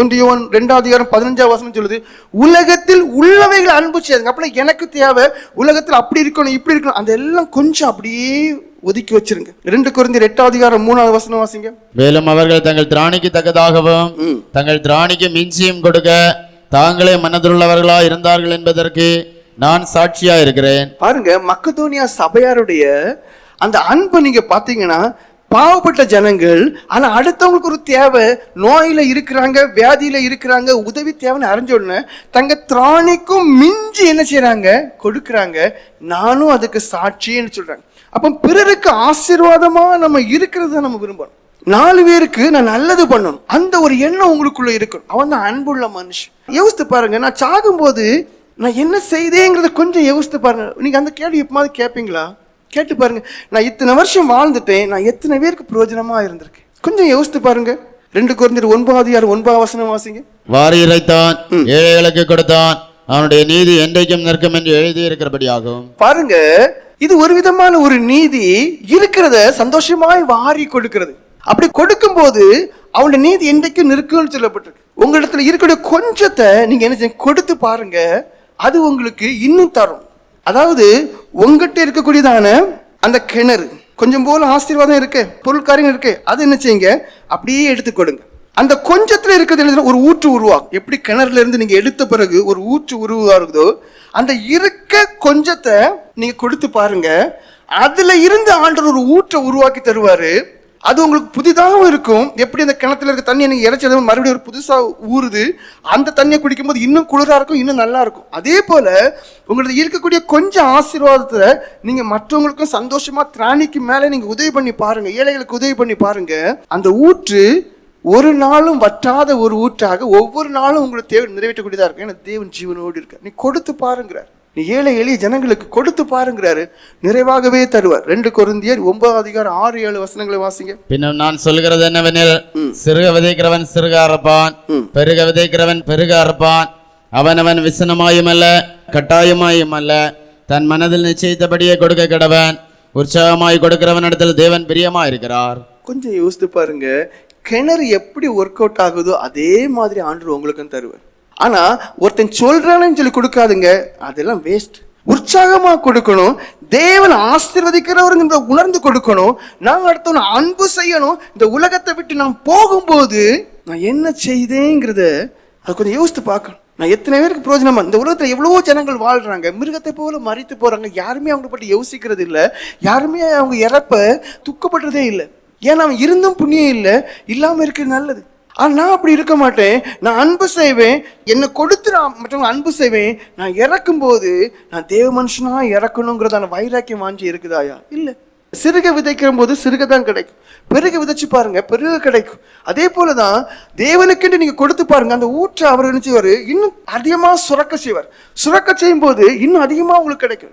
1 யோவான் 2:15 சொல்லுது, உலகத்தில் உள்ளவைகள் அன்பு செய்யுங்க. அப்ப எனக்கு தேவை உலகத்தில் அப்படி இருக்கணும் இப்படி இருக்கணும், அதெல்லாம் கொஞ்சம் அப்படியே ஒதுக்கி வச்சிருங்க. 2 கொரிந்தியர் 8:3 வாசிங்க. மேலும் அவர்கள் தங்கள் திராணிக்கு தக்கதாகவும் தங்கள் திராணிக்கு மிஞ்சியும் கொடுக்க தாங்களே மனதுள்ளவர்களா இருந்தார்கள் என்பதற்கு நான் சாட்சியா இருக்கிறேன். பாருங்க, மக்கதோனியா சபையாருடைய அந்த அன்பை நீங்க பாத்தீங்கன்னா, பாவப்பட்ட ஜனங்கள், ஆனா அடுத்தவங்களுக்கு ஒரு தேவை, நோயில இருக்கிறாங்க, வியாதியில இருக்கிறாங்க, உதவி தேவைன்னு அறிஞ்ச உடனே தங்க திராணிக்கும் மிஞ்சி என்ன செய்யறாங்க, கொடுக்கறாங்க. நானும் அதுக்கு சாட்சின்னு சொல்றாங்க. அப்ப பிறருக்கு ஆசீர்வாதமா நம்ம இருக்கிறத நம்ம விரும்பணும். 4 பேருக்கு நான் நல்லது பண்ணணும், அந்த ஒரு எண்ணம் உங்களுக்குள்ள இருக்கணும். அவன் தான் அன்புள்ள மனுஷன். யோசித்து பாருங்க, நான் சாகும்போது நான் என்ன செய்தேங்கிறத கொஞ்சம் யோசித்து பாருங்க. நீங்க அந்த கேள்வி எப்பமாவது கேட்பீங்களா? கேட்டு பாருங்க. நான் இத்தனை வருஷம் வாழ்ந்துட்டேன், நான் எத்தனை பேருக்கு பிரயோஜனமா இருந்திருக்கேன், கொஞ்சம் யோசித்து பாருங்க. 2 கொரிந்தியர் 9:9 வாசிங்க. வாரி இறைத்தான், ஏழைகளுக்கு கொடுத்தான், அவனுடைய நீதி என்றைக்கும் நிற்கும் என்று எழுதி இருக்கிறபடியாகும். பாருங்க, இது ஒரு விதமான ஒரு நீதி, இருக்கிறத சந்தோஷமாய் வாரி கொடுக்கிறது. அப்படி கொடுக்கும் போது அவனுடைய நீதி என்றைக்கும் நிற்கும்னு சொல்லப்பட்டிருக்கு. உங்களிடத்துல இருக்கக்கூடிய கொஞ்சத்தை நீங்க என்ன செய்ய, கொடுத்து பாருங்க, அது உங்களுக்கு இன்னும் தரும். அதாவது உங்ககிட்ட இருக்கக்கூடியதான அந்த கிணறு கொஞ்சம் போல ஆசீர்வாதம் இருக்கு, பொருட்காரியங்கள் இருக்கு, அது என்ன செய்யுங்க, அப்படியே எடுத்து கொடுங்க. அந்த கொஞ்சத்துல இருக்கிறது ஒரு ஊற்று உருவாகும். எப்படி கிணறுல இருந்து நீங்க எடுத்த பிறகு ஒரு ஊற்று உருவாகுதோ, அந்த இருக்க கொஞ்சத்தை நீங்க கொடுத்து பாருங்க, அதுல இருந்து ஆண்டவர் ஒரு ஊற்றை உருவாக்கி தருவாரு. அது உங்களுக்கு புதிதாகவும் இருக்கும். எப்படி அந்த கிணத்துல இருக்க தண்ணி நீங்க இறைச்சது மறுபடியும் ஒரு புதுசா ஊறுது, அந்த தண்ணியை குடிக்கும் போது இன்னும் குளிரா இருக்கும், இன்னும் நல்லா இருக்கும். அதே போல உங்களுக்கு இருக்கக்கூடிய கொஞ்சம் ஆசீர்வாதத்தை நீங்க மற்றவங்களுக்கும் சந்தோஷமா திராணிக்கு மேல நீங்க உதவி பண்ணி பாருங்க, ஏழைகளுக்கு உதவி பண்ணி பாருங்க. அந்த ஊற்று ஒரு நாளும் வற்றாத ஒரு ஊற்றாக ஒவ்வொரு நாளும் உங்களுக்கு தேவை நிறைவேற்றக்கூடியதா இருக்கு. ஏன்னா தேவன் ஜீவனோடு இருக்க. நீ கொடுத்து பாருங்கிறார், நீ ஏழை எளிய ஜனங்களுக்கு கொடுத்து பாருங்கிறாரு, நிறைவாகவே தருவார். 2 கொரிந்தியர் 9:6-7 வாசிங்க. பின்னும் நான் சொல்கிறது என்னவெனில், சிறுக விதைக்கிறவன் சிறுக அறுப்பான், பெருக விதைக்கிறவன் பெருக அறுப்பான். அவனவன் விசனமாயும் அல்ல கட்டாயமாயும் அல்ல, தன் மனதில் நிச்சயித்தபடியே கொடுக்க கடவன். உற்சாகமாய் கொடுக்கிறவன் இடத்தில் தேவன் பிரியமா இருக்கிறார். கொஞ்சம் யோசித்து பாருங்க, கிணறு எப்படி ஒர்க் அவுட் ஆகுதோ அதே மாதிரி ஆண்டவர் உங்களுக்கும் தருவார். ஆனா ஒருத்தன் சொல்றான்னு சொல்லி கொடுக்காதுங்க, அதெல்லாம் வேஸ்ட். உற்சாகமா கொடுக்கணும், தேவன் ஆசீர்வதிக்கிறவருங்க உணர்ந்து கொடுக்கணும். நான் அடுத்தவன அன்பு செய்யணும். இந்த உலகத்தை விட்டு நான் போகும்போது நான் என்ன செய்தேங்கிறத அது கொஞ்சம் யோசித்து பார்க்கணும். நான் எத்தனை பேருக்கு பிரயோஜனமா, இந்த உலகத்துல எவ்வளவோ ஜனங்கள் வாழ்றாங்க, மிருகத்தை போல மறித்து போறாங்க, யாருமே அவங்க பற்றி யோசிக்கிறது இல்லை, யாருமே அவங்க இறப்ப துக்கப்படுறதே இல்லை. ஏன்னா அவன் இருந்தும் புண்ணியம் இல்லை, இல்லாம இருக்கிறது நல்லது. ஆனால் நான் அப்படி இருக்க மாட்டேன். நான் அன்பு செய்வேன், என்னை கொடுத்து நான் மற்றவங்க அன்பு செய்வேன். நான் இறக்கும் போது நான் தேவ மனுஷனா இறக்கணுங்கிறதான வைராக்கியம் வாஞ்சி இருக்குதாயா? இல்லை. சிறுக விதைக்கிற போது சிறுக தான் கிடைக்கும், பெருக விதைச்சு பாருங்க பெருக கிடைக்கும். அதே போலதான் தேவனுக்கு நீங்க கொடுத்து பாருங்க, அந்த ஊற்றை அவர் நினைச்சுவாரு இன்னும் அதிகமா சுரக்க செய்வார். சுரக்க செய்யும் போது இன்னும் அதிகமா உங்களுக்கு கிடைக்கும்.